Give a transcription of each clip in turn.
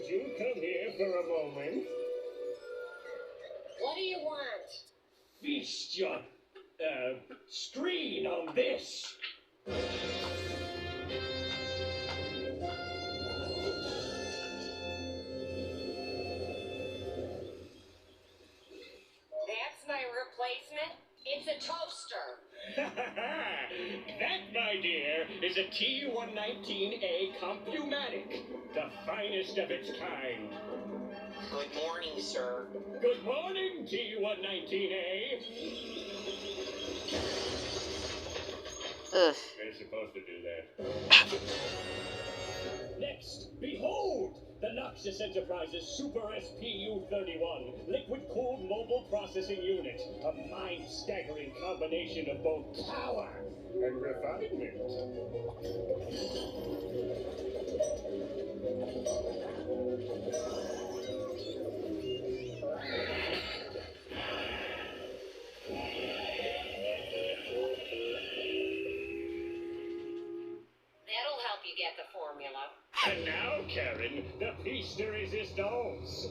you come here for a moment? What do you want? Feast your, screen on this. That's my replacement? It's a toaster. That, my dear, is a T119A Compumatic, the finest of its kind. Good morning, sir. Good morning, T119A. Ugh. They're supposed to do that. Next, behold, the Noxus Enterprises Super SPU-31 liquid-cooled mobile processing unit, a mind-staggering combination of both power and refinement. That'll help you get the formula. And now, Karen, the piece de resistance.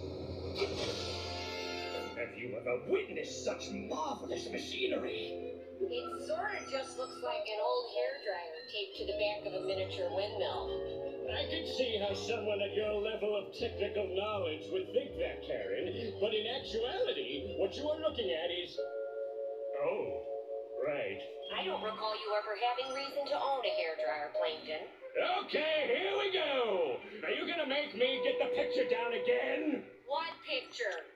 Have you ever witnessed such marvelous machinery? It sort of just looks like an old hairdryer taped to the back of a miniature windmill. I can see how someone at your level of technical knowledge would think that, Karen, but in actuality, what you are looking at is... Oh, right. I don't recall you ever having reason to own a hairdryer, Plankton. Okay, here we go! Are you gonna make me get the picture down again? What picture?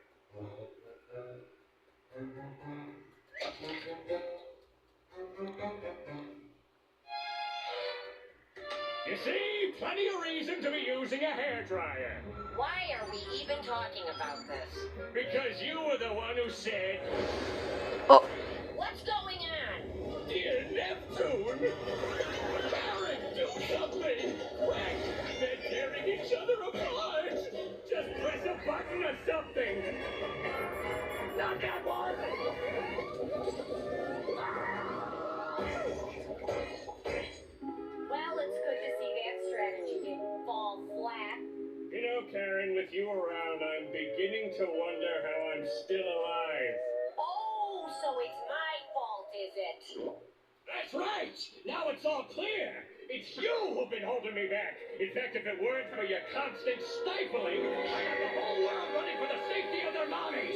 You see, plenty of reason to be using a hairdryer. Why are we even talking about this? Because you were the one who said... Oh. What's going on? Dear Neptune! Karen, do something! Quick! They're tearing each other apart! Just press a button or something! Not that one! Well, it's good to see that strategy didn't fall flat. You know, Karen, with you around, I'm beginning to wonder how I'm still alive. Oh, so it's my fault, is it? That's right! Now it's all clear! It's you who've been holding me back! In fact, if it weren't for your constant stifling, I'd have the whole world running for the safety of their mommies!